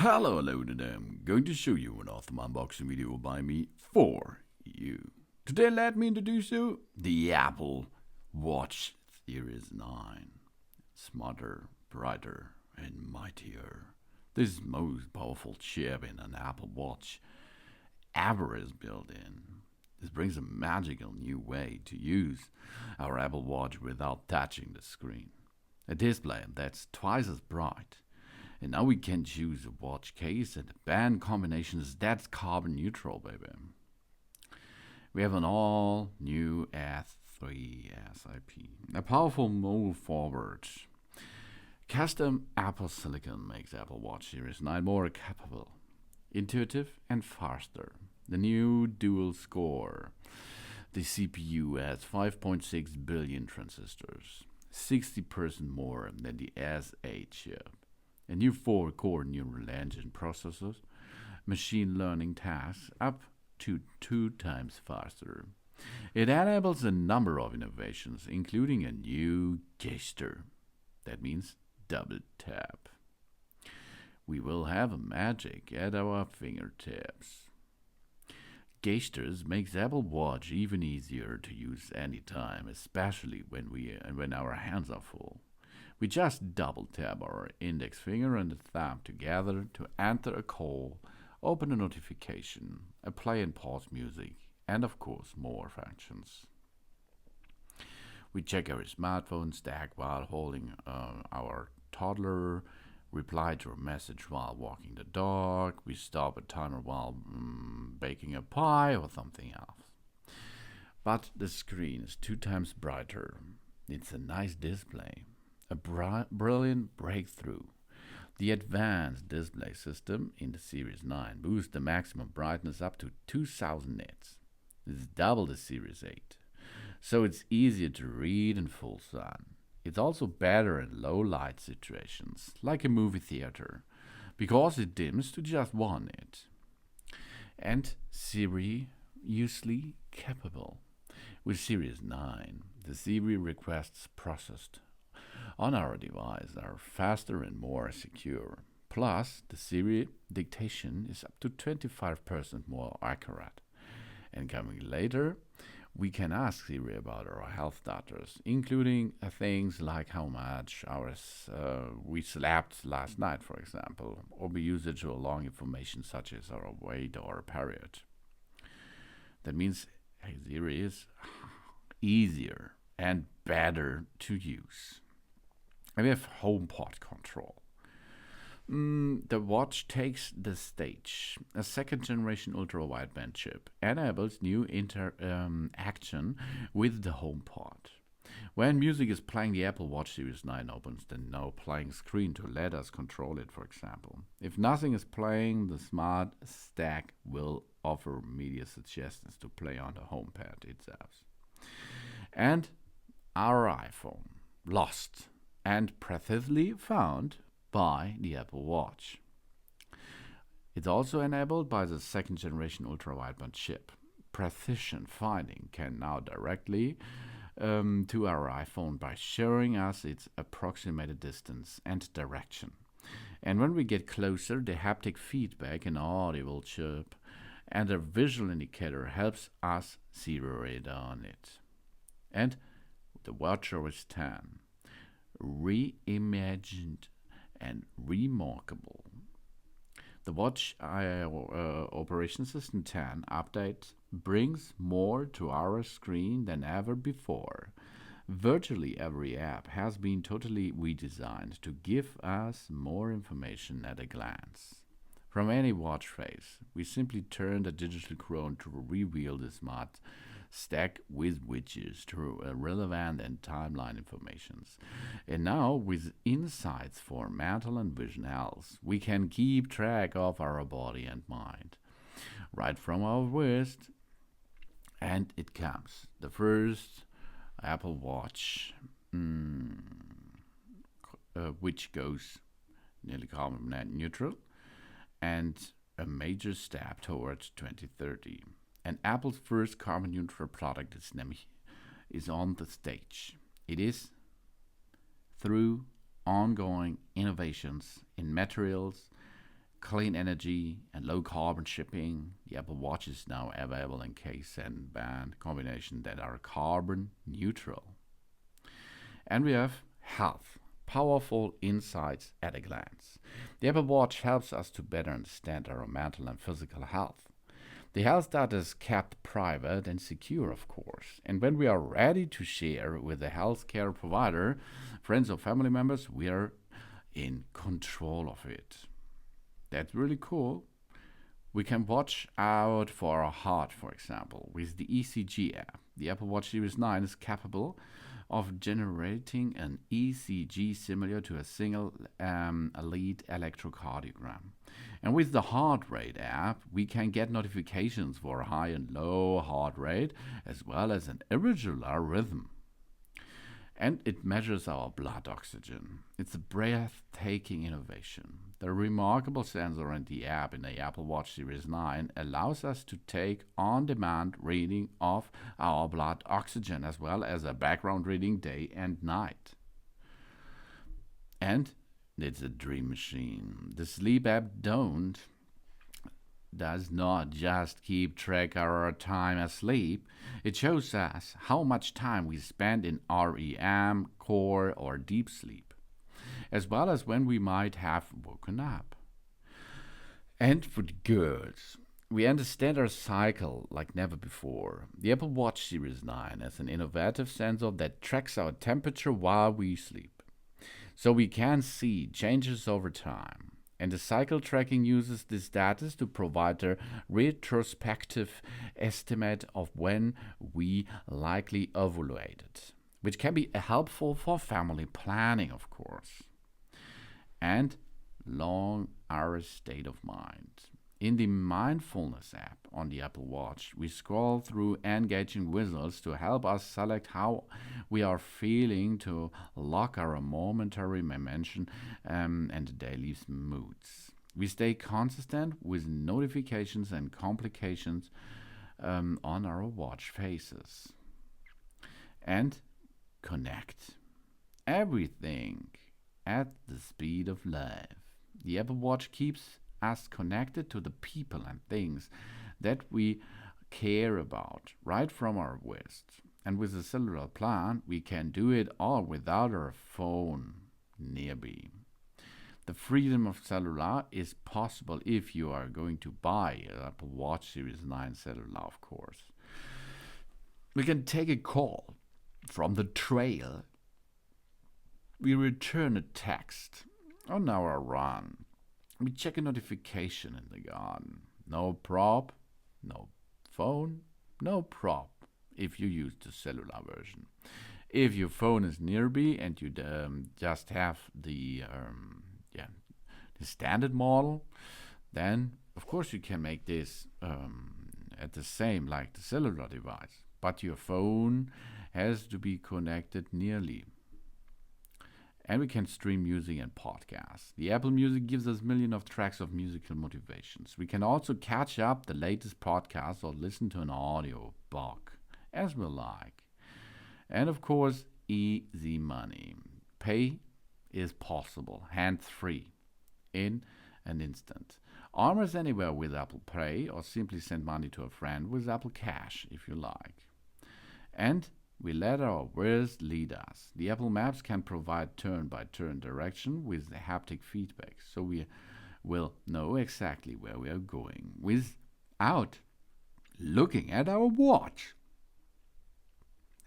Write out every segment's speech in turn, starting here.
Hello today. I'm going to show you an awesome unboxing video by me for you. Today let me introduce you the Apple Watch Series 9. Smarter, brighter, and mightier. This most powerful chip in an Apple Watch ever is built in. This brings a magical new way to use our Apple Watch without touching the screen. A display that's twice as bright. And now we can choose a watch case and a band combinations that's carbon neutral, baby. We have an all new S3 SIP, a powerful move forward. Custom Apple silicon makes Apple Watch Series 9 more capable, intuitive, and faster. The new dual score. The CPU has 5.6 billion transistors, 60% more than the S8 chip. A new 4-core neural engine processors, machine learning tasks up to 2 times faster. It enables a number of innovations, including a new gesture. That means double tap. We will have a magic at our fingertips. Gestures makes Apple Watch even easier to use anytime, especially when our hands are full. We just double tap our index finger and the thumb together to enter a call, open a notification, play and pause music, and of course more functions. We check our smartphone stack while holding our toddler, reply to a message while walking the dog, we stop a timer while baking a pie or something else. But the screen is 2 times brighter. It's a nice display. A brilliant breakthrough. The advanced display system in the Series 9 boosts the maximum brightness up to 2000 nits. This is double the Series 8. So it's easier to read in full sun. It's also better in low light situations, like a movie theater, because it dims to just 1 nit. And seriously capable. With Series 9, the Siri requests processed on our device are faster and more secure. Plus, the Siri dictation is up to 25% more accurate. And coming later, we can ask Siri about our health data, including things like how much hours we slept last night, for example, or we use it to along information such as our weight or period. That means Siri is easier and better to use. And we have HomePod control. The watch takes the stage. A second-generation ultra-wideband chip enables new interaction with the HomePod. When music is playing, the Apple Watch Series 9 opens the now playing screen to let us control it, for example. If nothing is playing, the smart stack will offer media suggestions to play on the HomePod itself. And our iPhone, lost and precisely found by the Apple Watch. It's also enabled by the second-generation ultra-wideband chip. Precision finding can now directly to our iPhone by showing us its approximated distance and direction. And when we get closer, the haptic feedback and audible chip and a visual indicator helps us zero in on it. And the WatchOS 10. Reimagined and remarkable. The Watch Operation System 10 update brings more to our screen than ever before. Virtually every app has been totally redesigned to give us more information at a glance. From any watch face, we simply turn the digital crown to reveal the smart stack with widgets to relevant and timeline informations. And now, with insights for mental and vision health, we can keep track of our body and mind. Right from our wrist, and it comes. The first Apple Watch, which goes nearly carbon net neutral, and a major step towards 2030. And Apple's first carbon neutral product is on the stage. It is through ongoing innovations in materials, clean energy and low carbon shipping. The Apple Watch is now available in case and band combinations that are carbon neutral. And we have health, powerful insights at a glance. The Apple Watch helps us to better understand our mental and physical health. The health data is kept private and secure, of course. And when we are ready to share with a healthcare provider, friends or family members, we are in control of it. That's really cool. We can watch out for our heart, for example, with the ECG app. The Apple Watch Series 9 is capable of generating an ECG similar to a single lead electrocardiogram. And with the heart rate app, we can get notifications for high and low heart rate, as well as an irregular rhythm. And it measures our blood oxygen. It's a breathtaking innovation. The remarkable sensor in the app in the Apple Watch Series 9 allows us to take on-demand reading of our blood oxygen, as well as a background reading day and night. And it's a dream machine. The sleep app does not just keep track of our time asleep. It shows us how much time we spend in REM, core, or deep sleep, as well as when we might have woken up. And for the girls, we understand our cycle like never before. The Apple Watch Series 9 has an innovative sensor that tracks our temperature while we sleep, so we can see changes over time. And the cycle tracking uses this data to provide a retrospective estimate of when we likely ovulated, which can be helpful for family planning, of course. And long hours state of mind. In the Mindfulness app on the Apple Watch, we scroll through engaging visuals to help us select how we are feeling to lock our momentary momentum and daily moods. We stay consistent with notifications and complications on our watch faces. And connect. Everything at the speed of life. The Apple Watch keeps us connected to the people and things that we care about right from our wrist. And with a cellular plan, we can do it all without our phone nearby. The freedom of cellular is possible if you are going to buy an Apple Watch Series 9 cellular, of course. We can take a call from the trail. We return a text on our run. We check a notification in the garden. No prop, no phone, no prop if you use the cellular version. If your phone is nearby and you just have the standard model, then of course you can make this at the same like the cellular device. But your phone has to be connected nearly. And we can stream music and podcasts. The Apple Music gives us millions of tracks of musical motivations. We can also catch up the latest podcasts or listen to an audio book, as we like. And of course, easy money. Pay is possible, hands-free, in an instant. Almost anywhere with Apple Pay, or simply send money to a friend with Apple Cash, if you like. And we let our wrist lead us. The Apple Maps can provide turn-by-turn direction with haptic feedback, so we will know exactly where we are going without looking at our watch.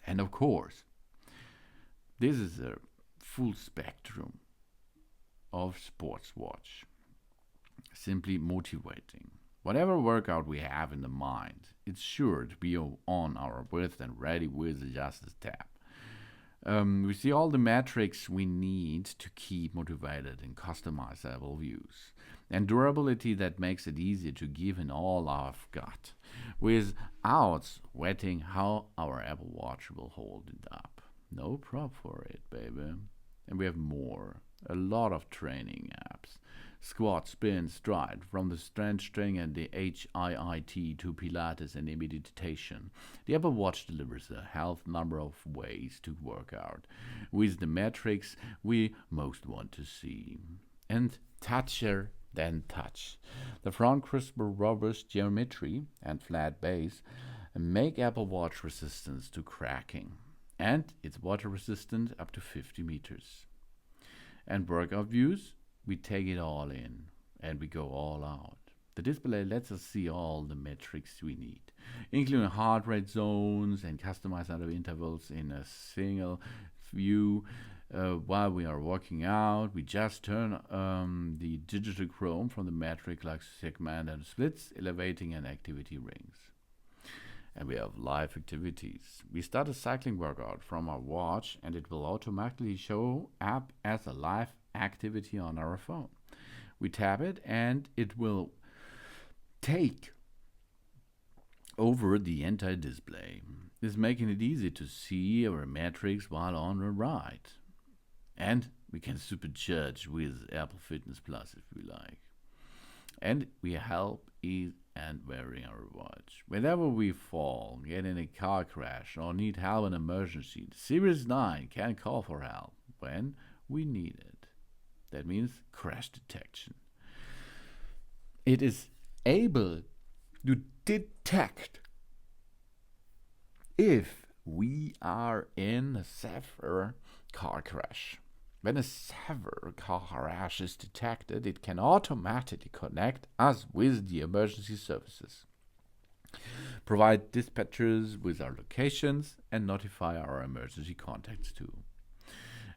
And of course, this is a full spectrum of sports watch. Simply motivating. Whatever workout we have in the mind, it's sure to be on our wrist and ready with just a tap. We see all the metrics we need to keep motivated in customizable views. And durability that makes it easier to give in all I've got, without sweating how our Apple Watch will hold it up. No prop for it, baby. And we have more. A lot of training apps. Squat, spin, stride, from the strength training and the HIIT to Pilates and meditation. The Apple Watch delivers a health number of ways to work out, with the metrics we most want to see. And toucher than touch. The front crisper robust geometry and flat base make Apple Watch resistant to cracking, and it's water resistant up to 50 meters. And workout views, we take it all in and we go all out. The display lets us see all the metrics we need, including heart rate zones and customized other intervals in a single view. While we are working out, we just turn the digital chrome from the metric like segment and splits, elevating and activity rings. And we have live activities. We start a cycling workout from our watch and it will automatically show up as a live activity on our phone. We tap it and it will take over the entire display. This is making it easy to see our metrics while on a ride. And we can supercharge with Apple Fitness Plus if we like. And we help ease and wearing our watch. Whenever we fall, get in a car crash, or need help in an emergency, the Series 9 can call for help when we need it. That means crash detection. It is able to detect if we are in a severe car crash. When a severe car crash is detected, it can automatically connect us with the emergency services, provide dispatchers with our locations, and notify our emergency contacts too.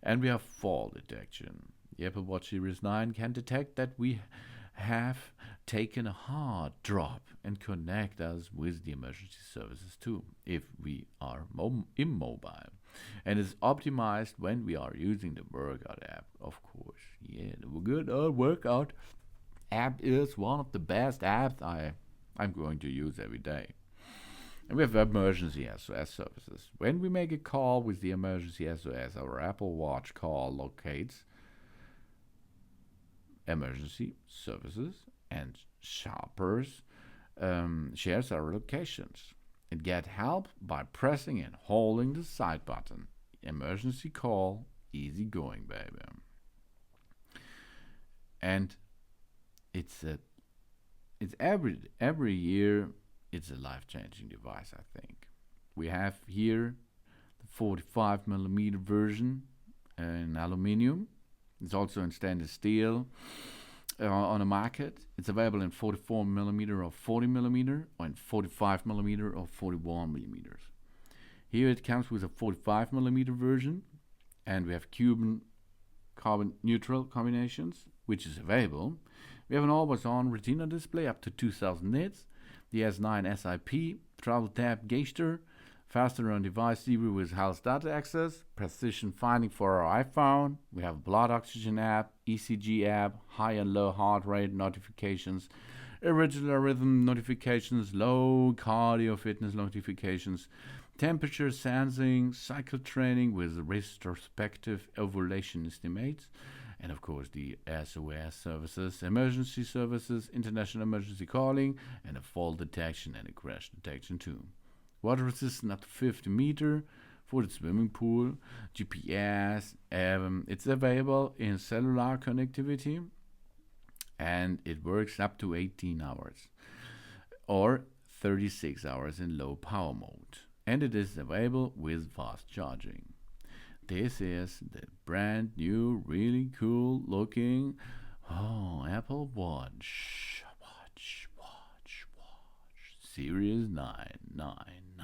And we have fall detection. The Apple Watch Series 9 can detect that we have taken a hard drop and connect us with the emergency services too, if we are immobile. And is optimized when we are using the workout app, of course. Yeah, the good workout app is one of the best apps I'm going to use every day. And we have emergency SOS services. When we make a call with the emergency SOS, our Apple Watch call locates emergency services and shoppers shares our locations. It get help by pressing and holding the side button. Emergency call, easy going, baby. And it's every year it's a life-changing device, I think. We have here the 45 millimeter version in aluminium. It's also in stainless steel. On the market, it's available in 44 millimeter or 40 millimeter, or in 45 millimeter or 41 millimeters. Here it comes with a 45 millimeter version, and we have carbon neutral combinations, which is available. We have an always-on retina display up to 2000 nits, the S9 SIP, travel tab gauger, faster on-device zero with health data access, precision finding for our iPhone. We have blood oxygen app, ECG app, high and low heart rate notifications, irregular rhythm notifications, low cardio fitness notifications, temperature sensing, cycle training with retrospective ovulation estimates, and of course the SOS services, emergency services, international emergency calling, and a fall detection and a crash detection too. Water resistant up to 50 meter for the swimming pool, GPS. It's available in cellular connectivity, and it works up to 18 hours or 36 hours in low power mode. And it is available with fast charging. This is the brand new, really cool looking Apple Watch. Series 999.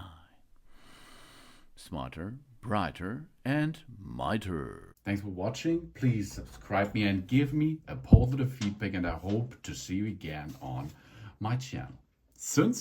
Smarter, brighter, and mightier. Thanks for watching. Please subscribe me and give me a positive feedback, and I hope to see you again on my channel. Soon.